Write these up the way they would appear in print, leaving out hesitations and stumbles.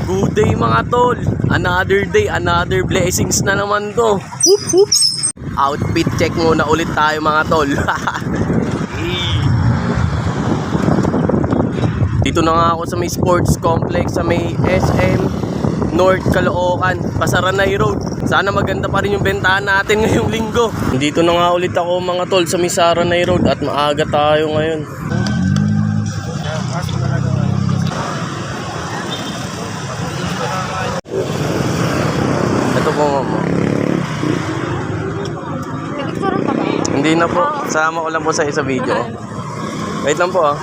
Good day mga tol. Another day, another blessings na naman to. Whoop, whoop. Outfit check muna ulit tayo mga tol. Dito na nga ako sa may sports complex sa may SM North Caloocan, Pasaranay Road. Sana maganda pa rin yung bentahan natin ngayong linggo. Dito na nga ulit ako mga tol sa may Saranay Road at maaga tayo ngayon. Ito po mama. Hindi na po, sama ko lang po sa isa video. Wait lang po ah.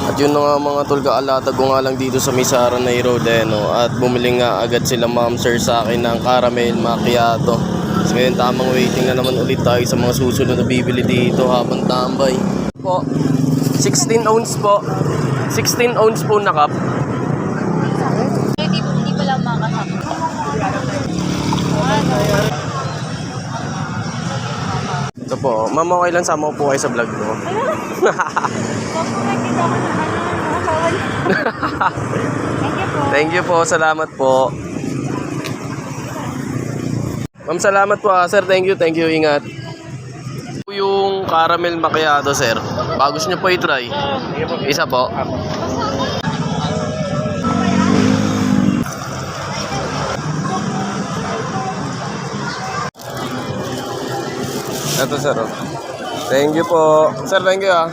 At yun na nga mga tol, kaalatag ko nga lang dito sa may Saranay Road at bumili nga agad sila ma'am sir sa akin ng caramel macchiato. So ngayon tamang waiting na naman ulit tayo sa mga susunod na bibili dito habang tambay po. 16 ounce po. 16 ounce po na cup. Hindi pa lang makasama. Ito po, ma'am okay lang sama ko po kayo sa vlog ko. Thank you po, salamat po. Ma'am salamat po sir, thank you, ingat. Yung caramel macchiato sir, bagus nyo po i-try. Isa po. Ito sir. Thank you po. Sir, thank you ah.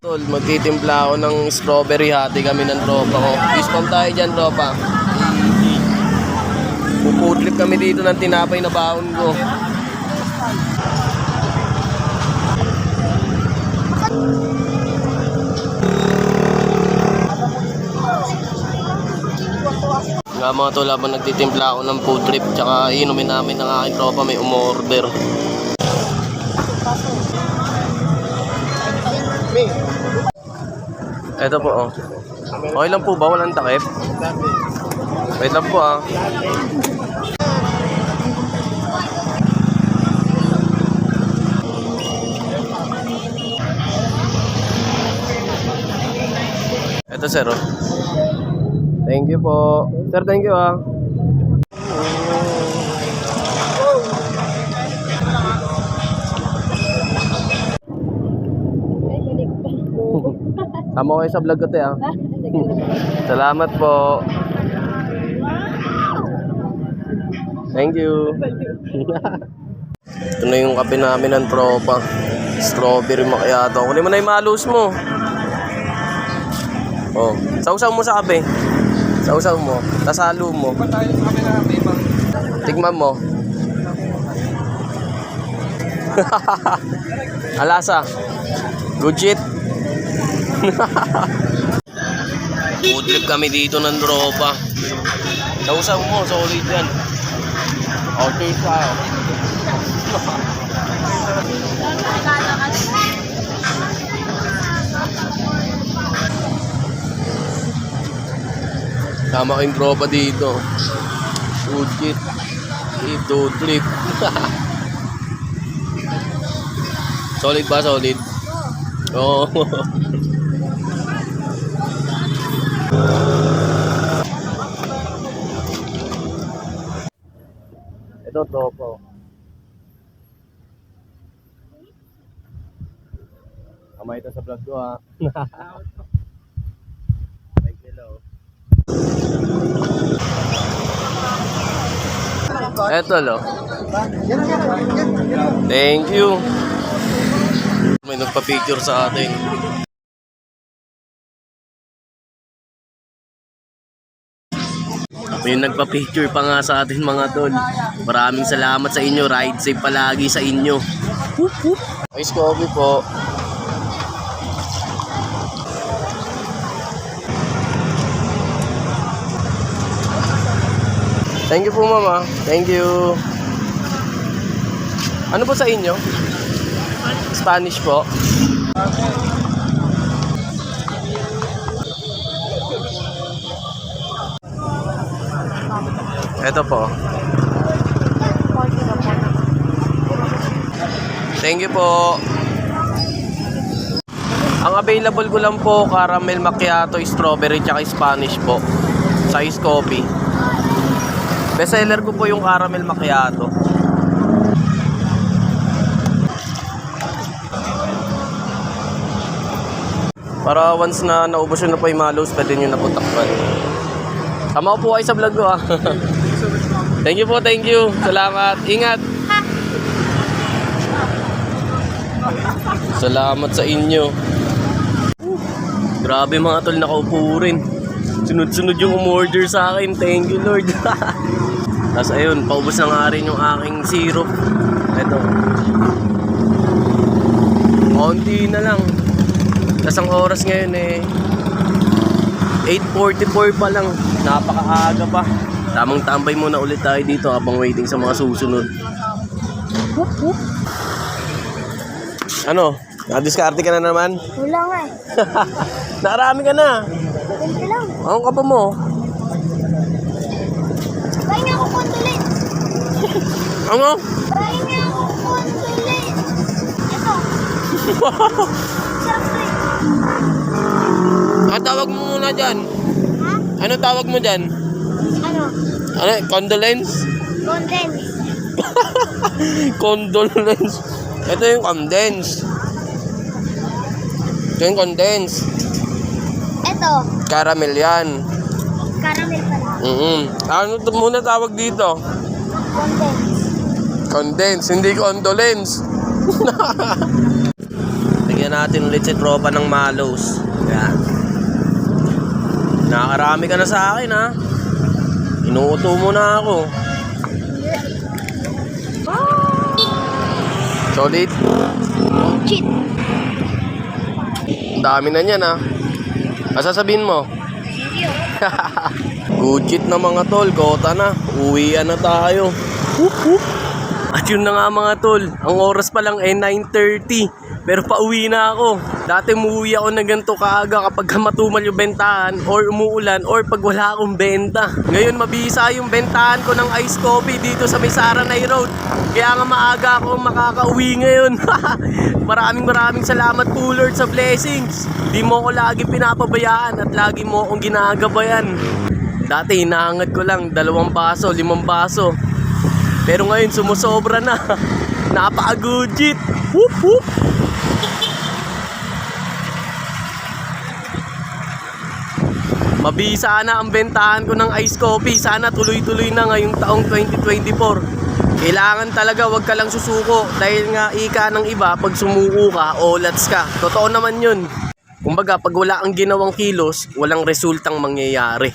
Tol, magtitimpla ako ng strawberry hati kami ng tropa ko. Discount tayo dyan tropa. Pupudlip kami dito ng tinapay na baon ko. Nga mga tol, habang nagtitimpla ako ng food trip tsaka inumin namin ng aking tropa may umorder. Ito po oh. Okay lang po ba? Walang takip? Wait lang po ah. Ito sir oh. Thank you po. Sir, thank you ah. Tama kayo sa vlog ko te ah. Salamat po. Thank you. Ito na yung kape namin ng tropa. Strawberry macchiato. Kunin mo na yung malus mo. Oh, sausaw mo sa kape. Sausaw mo, tasalo mo. Tikman mo. Alasa. Good shit. Food trip kami dito ng tropa. Sausaw mo, solid yan. Okay pa. Tama kayong tropa dito. Food kit. Ito trip. Solid ba? Solid? Oo. Ito tropa. Kamay ito sa vlog ko ha. Eto lo. Thank you. May nagpa-picture sa atin. May nagpa-picture pa nga sa atin mga tol. Maraming salamat sa inyo. Ride safe palagi sa inyo. Ice coffee po. Thank you po mama. Thank you. Ano po sa inyo? Spanish po. Ito po. Thank you po. Ako Ang available ko lang po, caramel macchiato, strawberry, tsaka Spanish po. Sa ice coffee. Best seller ko po yung caramel macchiato. Para once na naubos yun na po yung malos, pwede nyo na po takpan. Tama po kayo sa vlog ko ah. Thank you po, thank you. Salamat. Ingat. Salamat sa inyo. Grabe mga tol, nakaupo rin. Sunod-sunod yung umorder sa akin. Thank you Lord. Tapos ayun, paubos na nga rin yung aking syrup. Ito. Konti na lang. Tapos ang oras ngayon eh 8:44 pa lang. Napakaaga pa. Tamang tambay muna ulit tayo dito habang waiting sa mga susunod. Ano? Nadiskarte ka na naman? Wala nga eh. Nakarami ka na. Ganti lang. Ang ka pa mo? Bahay niya ako kontulit. Ano? Bahay niya ako kontulit. Ito. Siyempre. Ang tawag mo muna dyan? Ha? Ano tawag mo dyan? Ano? Ano? Condolence? Condense. Condolence. Ito yung condense. Ito yung condense. Ito. Caramel yan. Caramel pala. Ano muna tawag dito? Condense. Condense, hindi condolence. Tignan natin ulit si tropa ng Malos. Yan. Nakakarami ka na sa akin ha. Inuuto mo na ako. Solid. Cheat. Ang dami na niyan ha. Masasabihin mo? Thank you. Good shit na mga tol. Kota na. Uwian na tayo. At yun na nga mga tol. Ang oras pa lang 9:30. Pero pauwi na ako. Dati umuwi ako na ganito kaaga kapag matumal yung bentahan or umuulan or pag wala akong benta. Ngayon mabisa yung bentahan ko ng ice coffee dito sa Misaranay Road. Kaya nga maaga ako makakauwi ngayon. Maraming salamat po Lord sa blessings. Di mo ako lagi pinapabayaan at lagi mo akong ginagabayan. Dati hinahangad ko lang 2 baso, 5 baso. Pero ngayon sumusobra na. Napaka-gujit. Whoop whoop. Mabisa na ang bentahan ko ng ice coffee. Sana tuloy-tuloy na ngayong taong 2024. Kailangan talaga wag ka lang susuko. Dahil nga ika ng iba, pag sumuko ka, olats ka. Totoo naman yun. Kumbaga, pag wala kang ginawang kilos, walang resultang mangyayari.